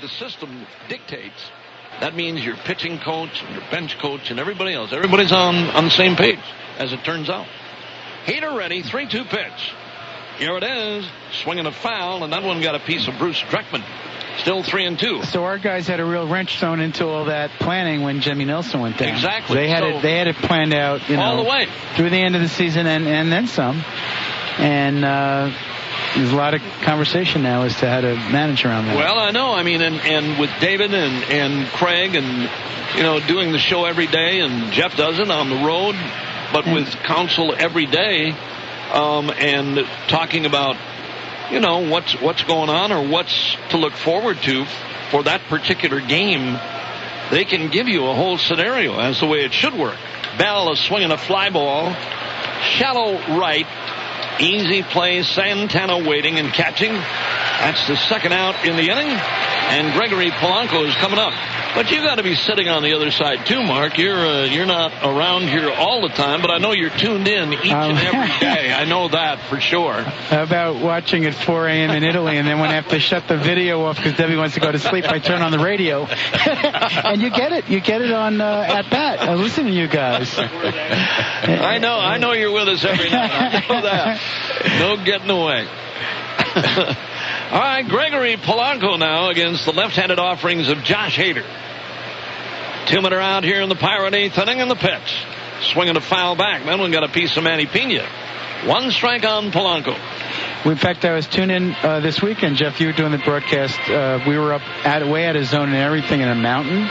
the system dictates, that means your pitching coach and your bench coach and everybody else, everybody's on the same page, as it turns out. Heater ready, 3-2 pitch. Here it is, swinging a foul, and that one got a piece of Bruce Dreckman. Still 3-2. So our guys had a real wrench thrown into all that planning when Jimmy Nelson went down. Exactly. They had it planned out, all the way through the end of the season and then some. And there's a lot of conversation now as to how to manage around that. Well, I know. I mean, and with David and Craig and, doing the show every day, and Jeff does it on the road, but with counsel every day, and talking about, what's going on or what's to look forward to for that particular game. They can give you a whole scenario as the way it should work. Bell is swinging a fly ball. Shallow right. Easy play. Santana waiting and catching. That's the second out in the inning. And Gregory Polanco is coming up. But you got to be sitting on the other side too, Mark. You're not around here all the time, but I know you're tuned in each and every day. I know that for sure. How about watching at 4 a.m. in Italy, and then when I have to shut the video off because Debbie wants to go to sleep, I turn on the radio. And you get it. You get it on at bat. I listen to you guys. I know you're with us every night. I know that. No getting away. All right, Gregory Polanco now against the left-handed offerings of Josh Hader. 2 men are out here in the Pirate 8th inning in the pitch. Swinging a foul back. That one got a piece of Manny Pena. 1 strike on Polanco. In fact, I was tuned in this weekend, Jeff. You were doing the broadcast. We were up way out of zone and everything in a mountain.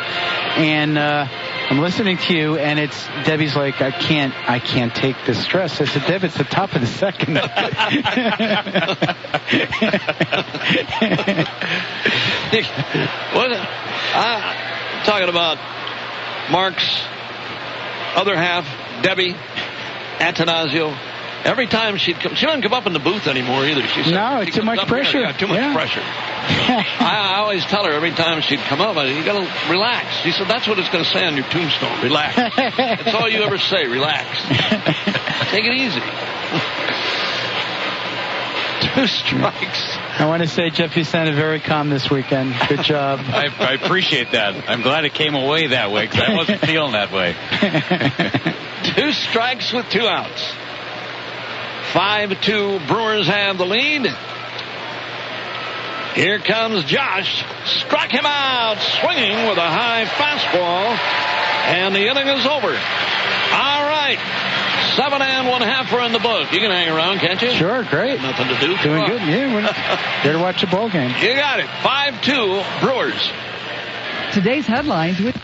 And I'm listening to you, and it's Debbie's like, I can't take this stress. I said, Deb, it's the top of the second. Talking about Mark's other half, Debbie Attanasio. Every time she doesn't come up in the booth anymore either. She said, no, too much pressure. Yeah, too much pressure. I always tell her every time she'd come up, you got to relax. She said, that's what it's going to say on your tombstone. Relax. That's all you ever say. Relax. Take it easy. 2 strikes. I want to say, Jeff, you sounded very calm this weekend. Good job. I appreciate that. I'm glad it came away that way because I wasn't feeling that way. 2 strikes with 2 outs. 5-2, Brewers have the lead. Here comes Josh. Struck him out, swinging with a high fastball. And the inning is over. All right. 7 1/2 are in the book. You can hang around, can't you? Sure, great. Nothing to do. Doing good. Yeah, we're here to watch a ball game. You got it. 5-2, Brewers. Today's headlines with...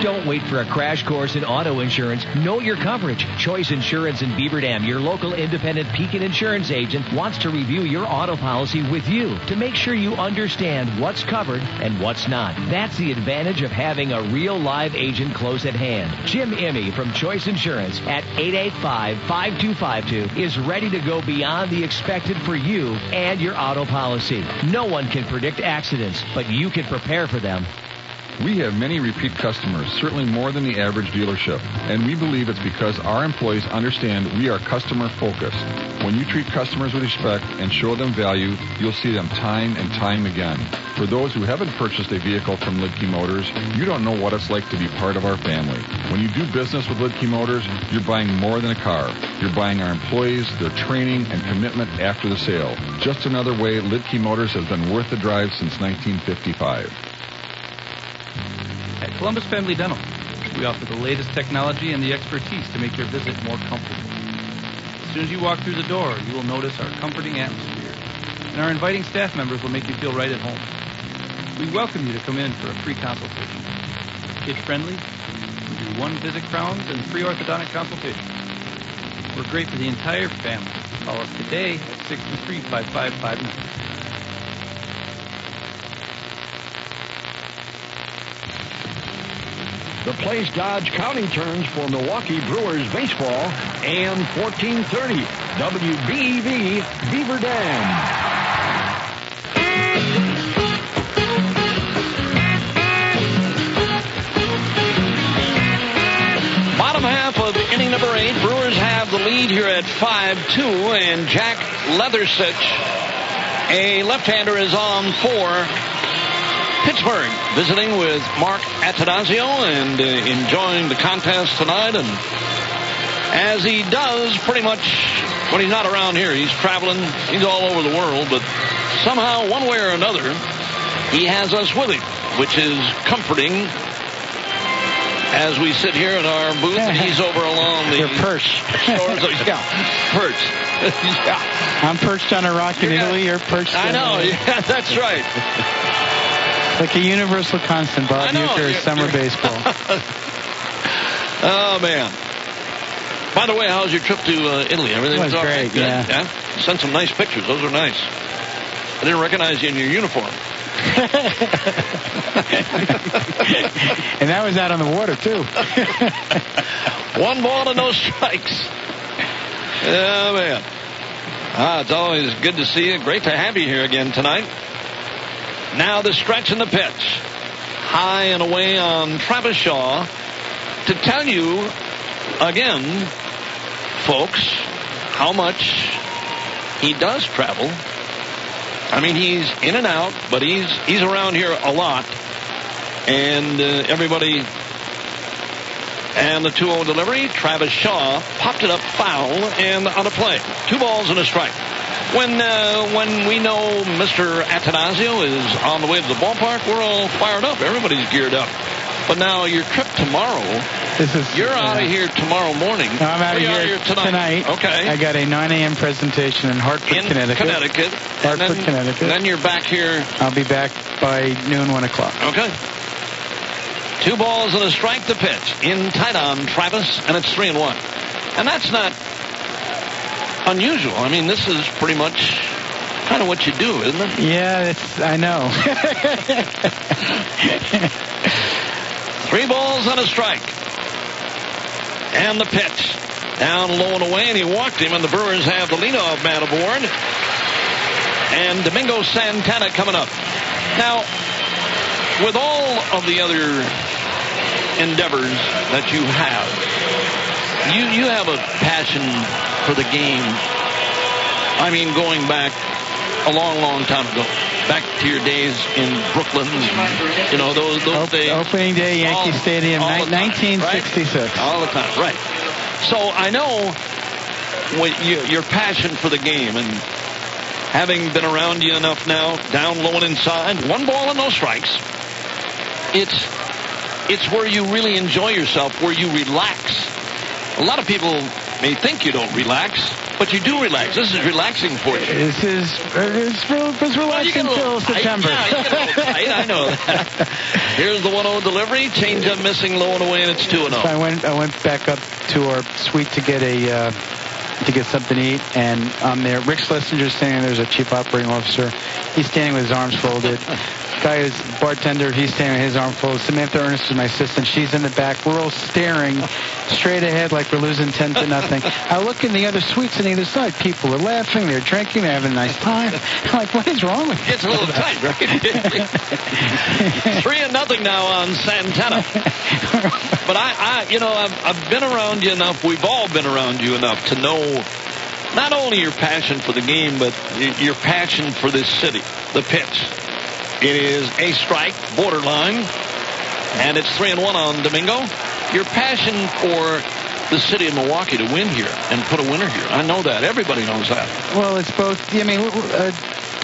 Don't wait for a crash course in auto insurance. Know your coverage. Choice Insurance in Beaver Dam, your local independent Pekin insurance agent, wants to review your auto policy with you to make sure you understand what's covered and what's not. That's the advantage of having a real live agent close at hand. Jim Imme from Choice Insurance at 885-5252 is ready to go beyond the expected for you and your auto policy. No one can predict accidents, but you can prepare for them. We have many repeat customers, certainly more than the average dealership, and we believe it's because our employees understand we are customer-focused. When you treat customers with respect and show them value, you'll see them time and time again. For those who haven't purchased a vehicle from Lidke Motors, you don't know what it's like to be part of our family. When you do business with Lidke Motors, you're buying more than a car. You're buying our employees, their training, and commitment after the sale. Just another way Lidke Motors has been worth the drive since 1955. At Columbus Family Dental, we offer the latest technology and the expertise to make your visit more comfortable. As soon as you walk through the door, you will notice our comforting atmosphere, and our inviting staff members will make you feel right at home. We welcome you to come in for a free consultation. Kid-friendly, we do 1-visit crowns and free orthodontic consultation. We're great for the entire family. Call us today at 623-5559. The Place Dodge counting turns for Milwaukee Brewers baseball, AM 1430, WBEV, Beaver Dam. Bottom half of inning number 8, Brewers have the lead here at 5-2, and Jack Leathersich A left-hander is on for Pittsburgh, visiting with Mark Attanasio and enjoying the contest tonight. And as he does pretty much when he's not around here, he's traveling, he's all over the world, but somehow, one way or another, he has us with him, which is comforting as we sit here in our booth and he's over along the perch. Shores of, perch. Yeah. I'm perched on a rock in Italy. You're perched. I know. Yeah, that's right. Like a universal constant, Bob Uecker, summer baseball. Oh, man. By the way, how's your trip to Italy? Everything was all great, right? Yeah. Sent some nice pictures. Those are nice. I didn't recognize you in your uniform. And that was out on the water, too. 1 ball and no strikes. Oh, man. It's always good to see you. Great to have you here again tonight. Now the stretch and the pitch. High and away on Travis Shaw. To tell you, again, folks, how much he does travel. I mean, he's in and out, but he's around here a lot. And everybody... And the 2-0 delivery, Travis Shaw popped it up foul and on a play. 2 balls and a strike. When we know Mr. Attanasio is on the way to the ballpark, we're all fired up. Everybody's geared up. But now your trip tomorrow, you're out of here tomorrow morning. No, I'm out of here tonight. Okay. I got a 9 a.m. presentation in Hartford, Connecticut. Hartford, Connecticut. And then you're back here. I'll be back by noon, 1 o'clock. Okay. 2 balls and a strike to pitch. In tight on Travis, and it's 3-1. And that's not unusual. I mean, this is pretty much kind of what you do, isn't it? Yeah, I know. 3 balls and a strike. And the pitch. Down low and away, and he walked him, and the Brewers have the leadoff man aboard. And Domingo Santana coming up. Now, with all of the other endeavors that you have, you have a passion for the game. I mean, going back a long, long time ago, back to your days in Brooklyn, you know, those days. Opening day, Yankee Stadium, 1966. Right? All the time, right. So I know your passion for the game, and having been around you enough now, down low and inside, 1 ball and no strikes. It's where you really enjoy yourself, where you relax. A lot of people may think you don't relax, but you do relax. This is relaxing for you. It's relaxing until September. Yeah, you get a little tight. I know that. Here's the 1-0 delivery. Change up missing low and away, and it's 2-0. I went back up to our suite to get something to eat, and I'm there. Rick Schlesinger's standing there. There's a chief operating officer. He's standing with his arms folded. Guy is bartender. He's standing with his arm folded. Samantha Ernest is my assistant. She's in the back. We're all staring straight ahead like we're losing 10-0. I look in the other suites on either side. People are laughing. They're drinking. They're having a nice time. I'm like, what is wrong with you? It's a little tight, right? 3-0 now on Santana. But I've been around you enough. We've all been around you enough to know not only your passion for the game, but your passion for this city, the pitch. It is a strike, borderline, and it's 3-1 on Domingo. Your passion for the city of Milwaukee to win here and put a winner here. I know that. Everybody knows that. Well, it's both. I mean,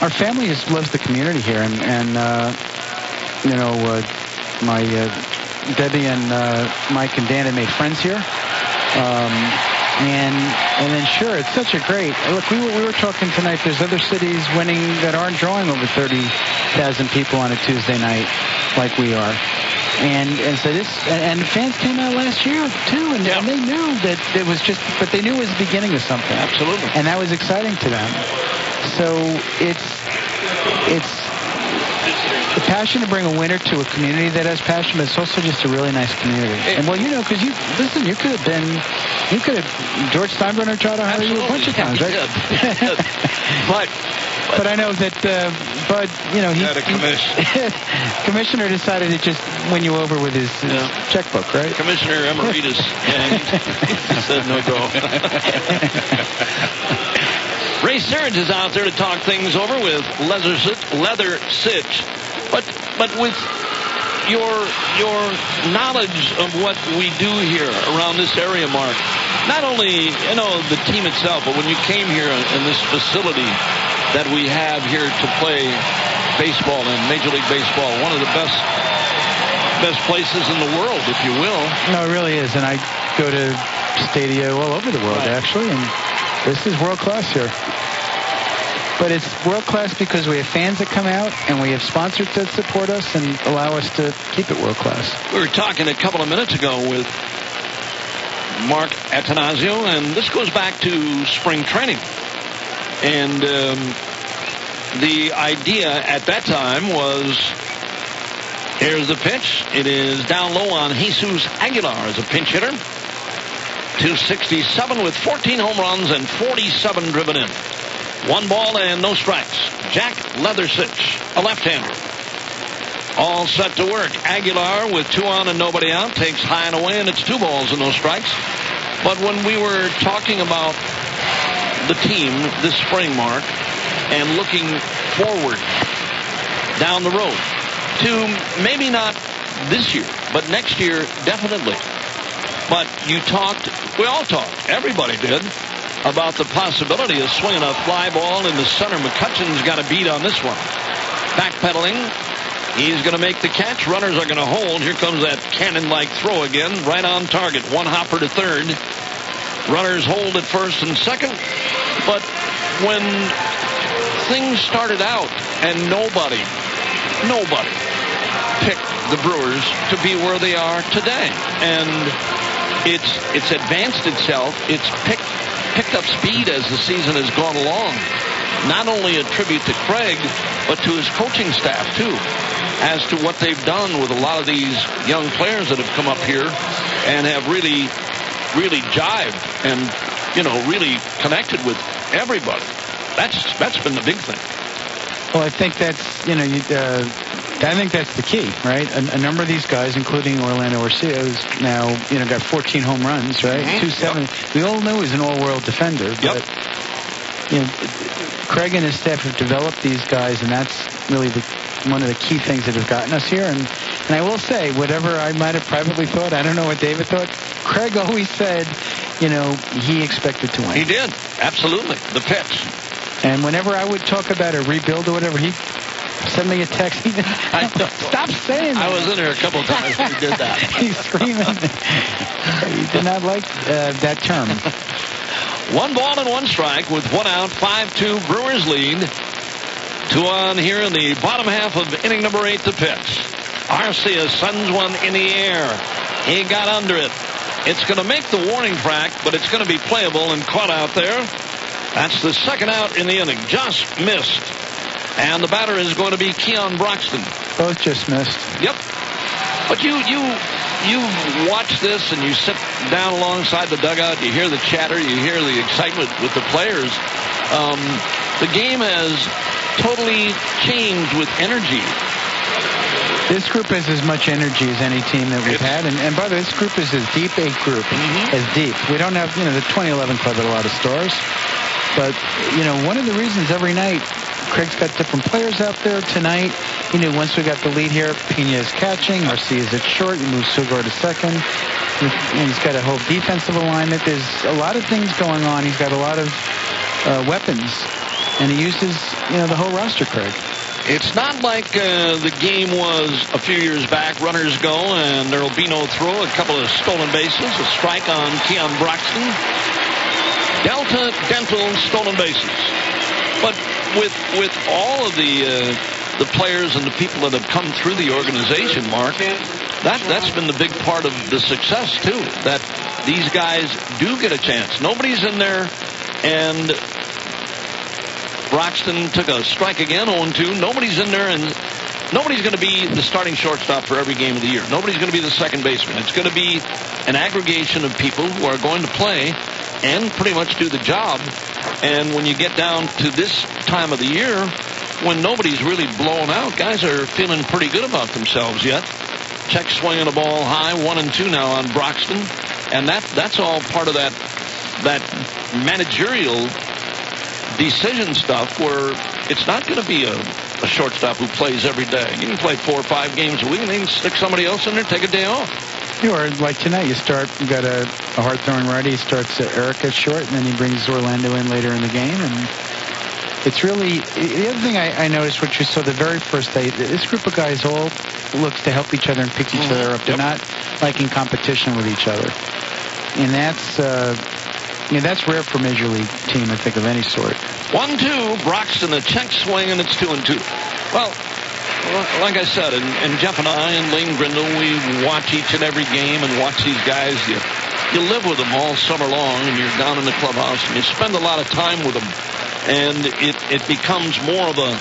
our family loves the community here, and my Debbie and Mike and Dan have made friends here. And then sure, it's such a great look. We were talking tonight. There's other cities winning that aren't drawing over 30,000 people on a Tuesday night like we are. And so and fans came out last year too, and they knew that it was but they knew it was the beginning of something. Absolutely. And that was exciting to them. So it's the passion to bring a winner to a community that has passion, but it's also just a really nice community. And because you could have George Steinbrenner tried to hire you a bunch of times, right? But I know that Bud, he had a commissioner decided to just win you over with his checkbook, right? Commissioner Emeritus. He said no go. Ray Serge is out there to talk things over with Leather Sitch. But with your knowledge of what we do here around this area, Mark, not only, the team itself, but when you came here in this facility that we have here to play baseball in, Major League Baseball, one of the best places in the world, if you will. No, it really is. And I go to stadia all over the world, actually, and this is world class here. But it's world class because we have fans that come out and we have sponsors that support us and allow us to keep it world class. We were talking a couple of minutes ago with Mark Attanasio, and this goes back to spring training. And the idea at that time was, here's the pitch. It is down low on Jesus Aguilar as a pinch hitter. 267 with 14 home runs and 47 driven in. 1 ball and no strikes. Jack Leathersitch, a left-hander. All set to work. Aguilar with 2 on and nobody out takes high and away, and it's 2 balls and no strikes. But when we were talking about the team this spring, Mark, and looking forward down the road to maybe not this year, but next year definitely. But we all talked, everybody did, about the possibility of swinging a fly ball in the center. McCutcheon's got a beat on this one. Backpedaling. He's going to make the catch. Runners are going to hold. Here comes that cannon-like throw again. Right on target. 1 hopper to third. Runners hold at first and second. But when things started out and nobody picked the Brewers to be where they are today. And it's advanced itself. It's picked up speed as the season has gone along. Not only a tribute to Craig, but to his coaching staff, too, as to what they've done with a lot of these young players that have come up here and have really, really jived and, really connected with everybody. That's been the big thing. Well, I think that's, I think that's the key, right? A number of these guys, including Orlando Arcia's now, got 14 home runs, right? 270. Yep. We all know he's an all-world defender. But, Craig and his staff have developed these guys, and that's really one of the key things that have gotten us here. And I will say, whatever I might have privately thought, I don't know what David thought, Craig always said, he expected to win. He did. Absolutely. The pitch. And whenever I would talk about a rebuild or whatever, he send me a text. Stop saying that. I was in there a couple of times when he did that. He's screaming. He did not like that term. 1 ball and 1 strike with 1 out. 5-2 Brewers lead. 2 on here in the bottom half of inning number 8 to pitch. Arcia sends one in the air. He got under it. It's going to make the warning track, but it's going to be playable and caught out there. That's the 2nd out in the inning. Just missed. And the batter is going to be Keon Broxton. Both just missed. Yep. But you watch this and you sit down alongside the dugout. You hear the chatter. You hear the excitement with the players. The game has totally changed with energy. This group has as much energy as any team that we've had. And by the way, this group is as deep a group. As deep. We don't have, the 2011 club had a lot of stars. But, one of the reasons every night Craig's got different players out there tonight. Once we got the lead here, Pena's catching, Arcia's at short, you move Sugar to second. He's got a whole defensive alignment. There's a lot of things going on. He's got a lot of weapons, and he uses, the whole roster, Craig. It's not like the game was a few years back. Runners go, and there will be no throw. A couple of stolen bases, a strike on Keon Broxton. Delta Dental stolen bases. But with all of the players and the people that have come through the organization, Mark, that's been the big part of the success, too, that these guys do get a chance. Nobody's in there, and Broxton took a strike again, 0-2. Nobody's in there, and nobody's going to be the starting shortstop for every game of the year. Nobody's going to be the second baseman. It's going to be an aggregation of people who are going to play and pretty much do the job. And when you get down to this time of the year, when nobody's really blown out, guys are feeling pretty good about themselves yet. Check swinging the ball high, 1-2 now on Broxton. And that's all part of that managerial decision stuff where it's not going to be a shortstop who plays every day. You can play 4 or 5 games a week and then stick somebody else in there, take a day off. Or like tonight, you got a hard-throwing righty. He starts Ueck at short, and then he brings Orlando in later in the game. And it's really, the other thing I noticed, which you saw the very first day, this group of guys all looks to help each other and pick each other up. They're not like in competition with each other. And that's rare for a Major League team, I think, of any sort. 1-2, Broxton, a check swing, and it's 2-2. Well, like I said, and Jeff and I and Lane Grindle, we watch each and every game and watch these guys. You live with them all summer long, and you're down in the clubhouse, and you spend a lot of time with them. And it becomes more of a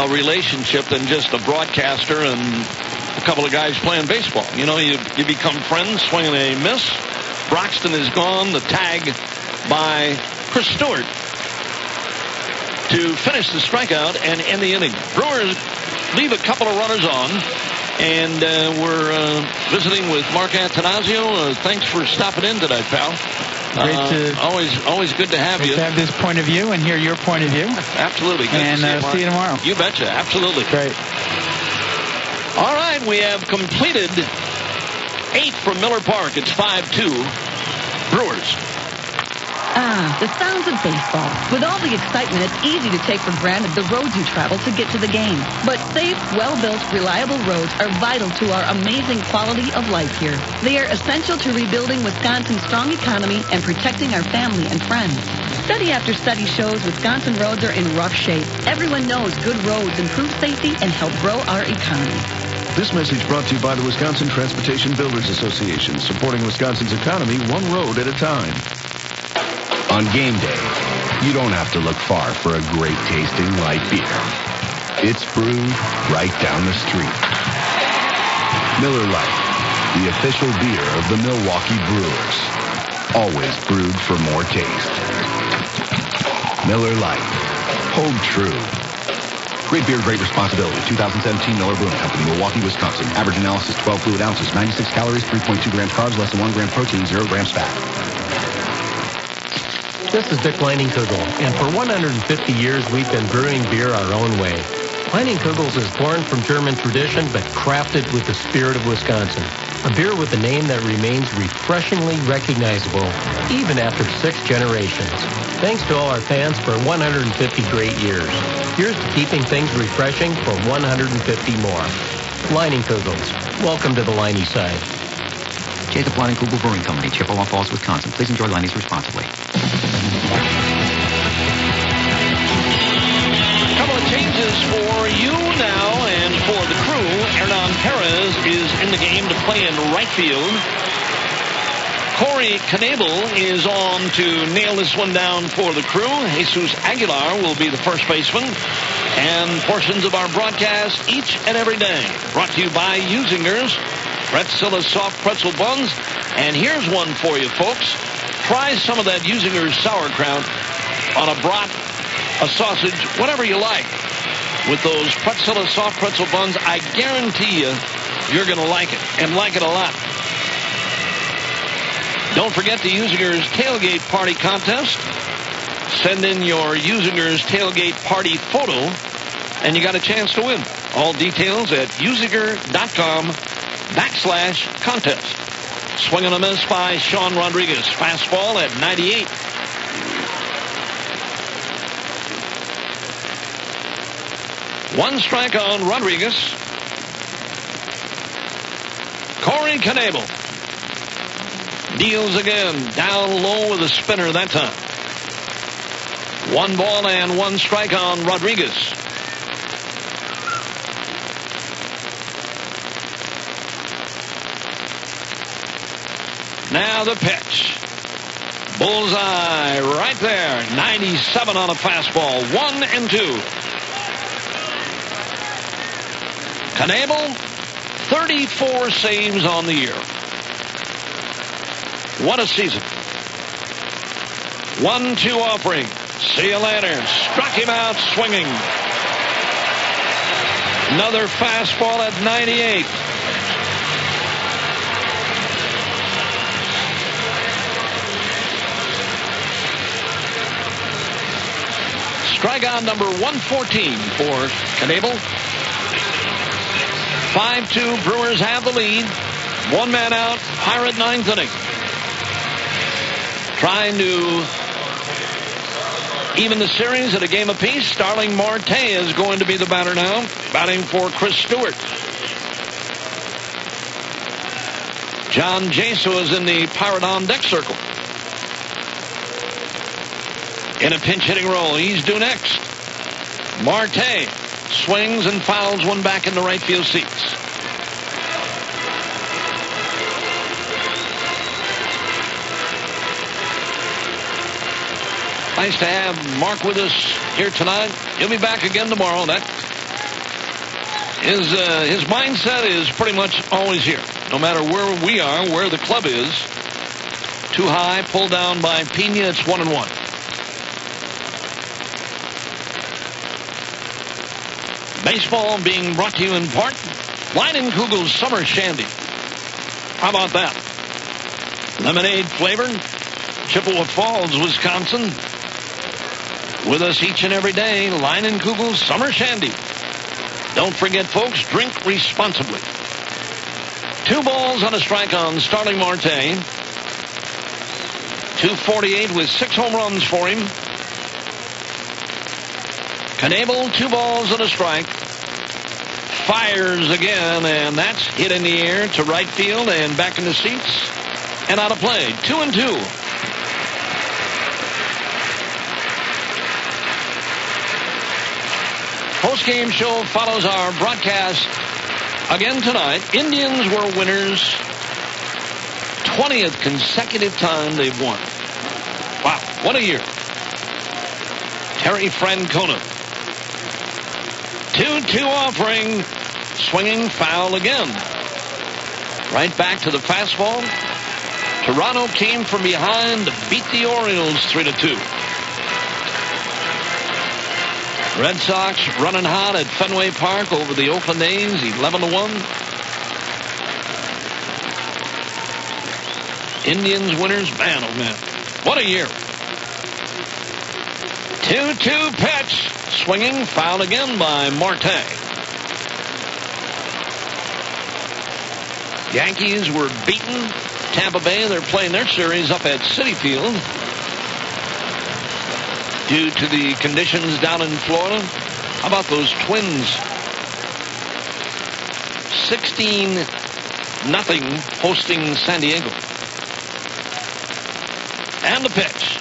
relationship than just a broadcaster and a couple of guys playing baseball. You know, you become friends, swinging a miss. Broxton is gone. The tag by Chris Stewart to finish the strikeout and end the inning. Brewers leave a couple of runners on, and we're visiting with Mark Attanasio. Thanks for stopping in today, pal. Always good to have you. To have this point of view and hear your point of view. Absolutely. Good and to see you tomorrow. You betcha. Absolutely. Great. All right, we have completed 8 from Miller Park. It's 5-2. Brewers. The sounds of baseball. With all the excitement, it's easy to take for granted the roads you travel to get to the game. But safe, well-built, reliable roads are vital to our amazing quality of life here. They are essential to rebuilding Wisconsin's strong economy and protecting our family and friends. Study after study shows Wisconsin roads are in rough shape. Everyone knows good roads improve safety and help grow our economy. This message brought to you by the Wisconsin Transportation Builders Association, supporting Wisconsin's economy one road at a time. On game day, you don't have to look far for a great tasting light beer. It's brewed right down the street. Miller Lite, the official beer of the Milwaukee Brewers. Always brewed for more taste. Miller Lite, hold true. Great beer, great responsibility. 2017 Miller Brewing Company, Milwaukee, Wisconsin. Average analysis 12 fluid ounces, 96 calories, 3.2 grams carbs, less than 1 gram protein, 0 grams fat. This is Dick Leining-Kugel, and for 150 years we've been brewing beer our own way. Leining-Kugels is born from German tradition, but crafted with the spirit of Wisconsin. A beer with a name that remains refreshingly recognizable, even after 6 generations. Thanks to all our fans for 150 great years. Here's to keeping things refreshing for 150 more. Leining-Kugels, welcome to the Leinie side. Jacob Leining-Kugel Brewing Company, Chippewa Falls, Wisconsin. Please enjoy Leinie's responsibly. Couple of changes for you now and for the crew. Hernan Perez is in the game to play in right field. Corey Knebel is on to nail this one down for the crew. Jesus Aguilar will be the first baseman. And portions of our broadcast each and every day brought to you by Usinger's Pretzilla Soft Pretzel Buns. And here's one for you, folks. Try some of that Usinger's sauerkraut on a brat, a sausage, whatever you like. With those Pretzilla Soft Pretzel Buns, I guarantee you're going to like it, and like it a lot. Don't forget the Usinger's Tailgate Party Contest. Send in your Usinger's Tailgate Party photo, and you got a chance to win. All details at usinger.com/contest. Swing and a miss by Sean Rodriguez. Fastball at 98. One strike on Rodriguez. Corey Knebel deals again. Down low with a spinner that time. 1 ball and 1 strike on Rodriguez. Now the pitch. Bullseye right there. 97 on a fastball. 1-2. Knebel, 34 saves on the year. What a season. 1-2 offering. See you later. Struck him out swinging. Another fastball at 98. Strikeout number 114 for Knebel. 5-2, Brewers have the lead. One man out, Pirate ninth inning. Trying to even the series at a game apiece. Starling Marte is going to be the batter now, batting for Chris Stewart. John Jaso is in the Pirate on-deck circle. In a pinch-hitting role, he's due next. Marte swings and fouls one back in the right field seats. Nice to have Mark with us here tonight. He'll be back again tomorrow. That is his mindset is pretty much always here. No matter where we are, where the club is. Too high, pulled down by Pena. It's 1-1. Baseball being brought to you in part Leinenkugel's Summer Shandy. How about that? Lemonade flavored. Chippewa Falls, Wisconsin. With us each and every day, Leinenkugel's Summer Shandy. Don't forget, folks, drink responsibly. 2 balls on a strike on Starling Marte. 248 with 6 home runs for him. Knebel, 2 balls and a strike. Fires again, and that's hit in the air to right field and back in the seats and out of play. 2-2. Post-game show follows our broadcast again tonight. Indians were winners. 20th consecutive time they've won. Wow, what a year. Terry Francona. 2-2 offering. Swinging foul again. Right back to the fastball. Toronto came from behind to beat the Orioles 3-2. Red Sox running hot at Fenway Park over the Oakland A's, 11-1. Indians winners, man, oh man, what a year. 2-2 pitch, swinging, foul again by Marte. Yankees were beaten. Tampa Bay, they're playing their series up at Citi Field due to the conditions down in Florida. How about those Twins? 16-0 hosting San Diego. And the pitch.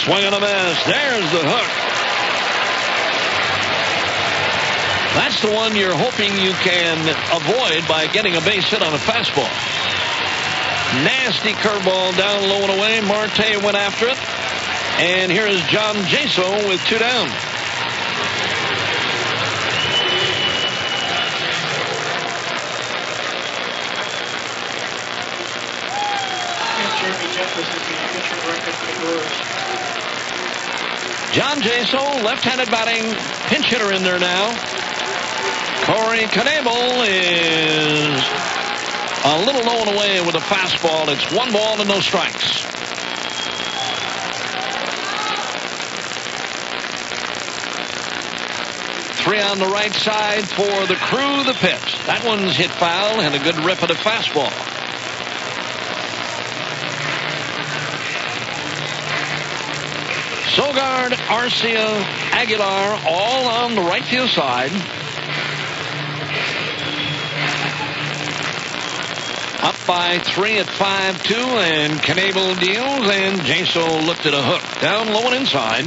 Swing and a miss. There's the hook. That's the one you're hoping you can avoid by getting a base hit on a fastball. Nasty curveball down low and away. Marte went after it. And here is John Jaso with 2 down. John Jaso, left-handed batting, pinch hitter in there now. Corey Knebel is a little low and away with a fastball. It's 1 ball and no strikes. Three on the right side for the Crew. The pitch. That one's hit foul and a good rip at a fastball. Sogard, Arcia, Aguilar, all on the right field side. Up by 3 at 5-2, and Knebel deals, and Jaso looked at a hook. Down low and inside.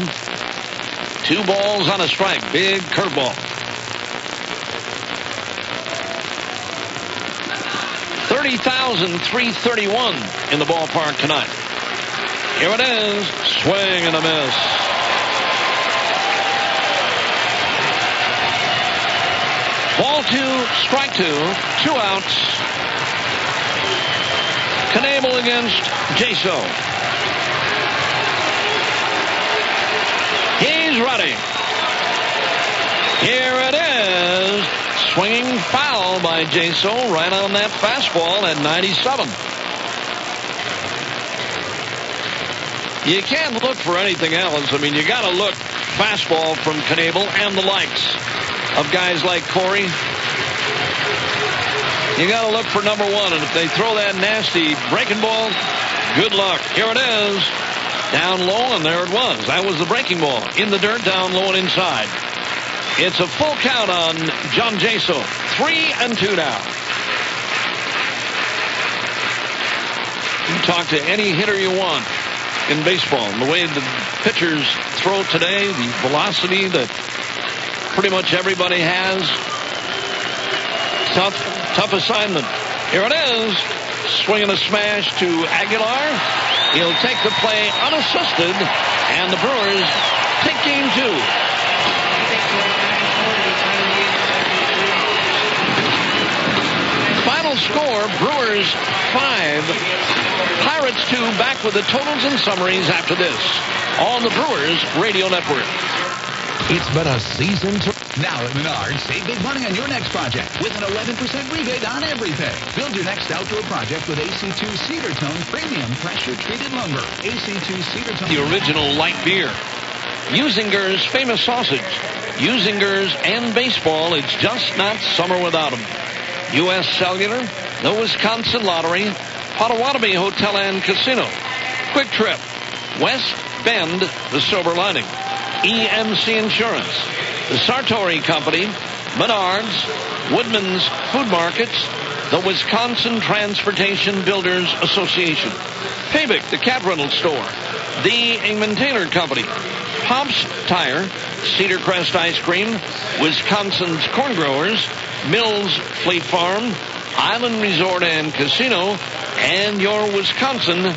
2 balls on a strike. Big curveball. 30,331 in the ballpark tonight. Here it is. Swing and a miss. Ball 2, strike 2, 2 outs. Knebel against Jaso. He's ready. Here it is. Swinging foul by Jaso right on that fastball at 97. You can't look for anything else. I mean, you got to look fastball from Knebel and the likes of guys like Corey. You got to look for number one, and if they throw that nasty breaking ball, good luck. Here it is. Down low, and there it was. That was the breaking ball. In the dirt, down low and inside. It's a full count on John Jaso. 3-2 now. You talk to any hitter you want in baseball. The way the pitchers throw today, the velocity that pretty much everybody has. Tough assignment. Here it is. Swinging a smash to Aguilar. He'll take the play unassisted, and the Brewers take game 2. Final score, Brewers 5, Pirates 2. Back with the totals and summaries after this on the Brewers Radio Network. It's been a season to... Now at Menards, save big money on your next project with an 11% rebate on everything. Build your next outdoor project with AC2 Cedar Tone Premium Pressure-Treated Lumber. AC2 Cedar Tone... The original light beer. Usinger's famous sausage. Usinger's and baseball, it's just not summer without them. U.S. Cellular, the Wisconsin Lottery, Potawatomi Hotel and Casino, Quick Trip, West Bend, the Silver Lining, EMC Insurance, the Sartori Company, Menards, Woodman's Food Markets, the Wisconsin Transportation Builders Association, Pavic, the Cat Rental Store, the Ingman Taylor Company, Pops Tire, Cedar Crest Ice Cream, Wisconsin's Corn Growers, Mills Fleet Farm, Island Resort and Casino, and your Wisconsin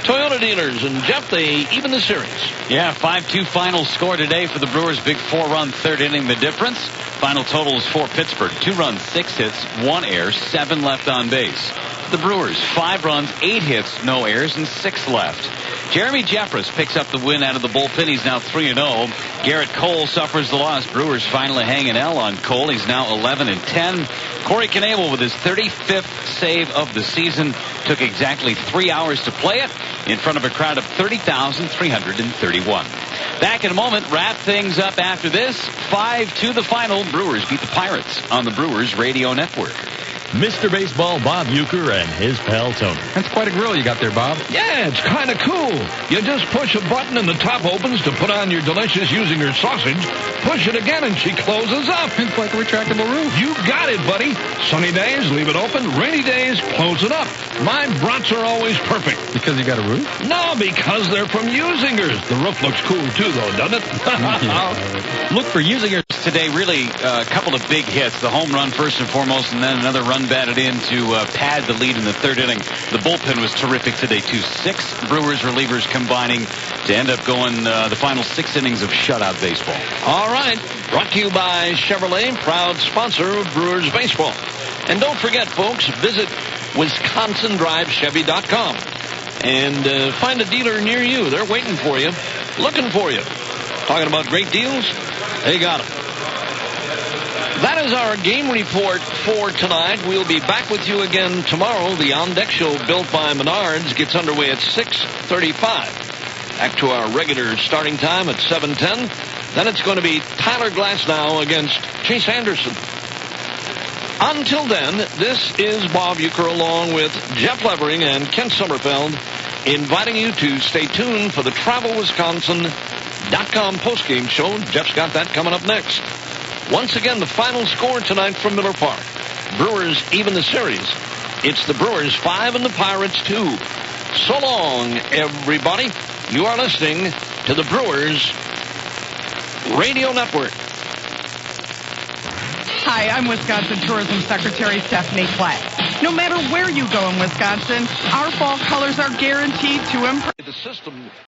Toyota dealers. And Jeff, they even the series. Yeah, 5-2 final score today for the Brewers. Big 4-run third inning. The difference, final total is for Pittsburgh. 2 runs, 6 hits, 1 error, 7 left on base. The Brewers, 5 runs, 8 hits, no errors, and 6 left. Jeremy Jeffress picks up the win out of the bullpen. He's now 3-0. Garrett Cole suffers the loss. Brewers finally hang an L on Cole. He's now 11-10. Corey Knebel with his 35th save of the season. Took exactly 3 hours to play it in front of a crowd of 30,331. Back in a moment, wrap things up after this. 5-2 the final. Brewers beat the Pirates on the Brewers Radio Network. Mr. Baseball Bob Uecker and his pal Tony. That's quite a grill you got there, Bob. Yeah, it's kind of cool. You just push a button and the top opens to put on your delicious Usinger sausage. Push it again and she closes up. It's like a retractable roof. You got it, buddy. Sunny days, leave it open. Rainy days, close it up. My brats are always perfect. Because you got a roof? No, because they're from Usingers. The roof looks cool, too, though, doesn't it? Look for Usingers today. Really, a couple of big hits. The home run first and foremost, and then another run batted in to pad the lead in the third inning. The bullpen was terrific today, too. 6 Brewers relievers combining to end up going the final 6 innings of shutout baseball. All right. Brought to you by Chevrolet, proud sponsor of Brewers baseball. And don't forget, folks, visit WisconsinDriveChevy.com and find a dealer near you. They're waiting for you, looking for you. Talking about great deals? They got them. That is our game report for tonight. We'll be back with you again tomorrow. The On Deck Show, built by Menards, gets underway at 6:35. Back to our regular starting time at 7:10. Then it's going to be Tyler Glasnow against Chase Anderson. Until then, this is Bob Uecker along with Jeff Levering and Kent Sommerfeld, inviting you to stay tuned for the TravelWisconsin.com postgame show. Jeff's got that coming up next. Once again, the final score tonight from Miller Park. Brewers even the series. It's the Brewers 5 and the Pirates 2. So long, everybody. You are listening to the Brewers Radio Network. Hi, I'm Wisconsin Tourism Secretary Stephanie Platt. No matter where you go in Wisconsin, our fall colors are guaranteed to impress. The system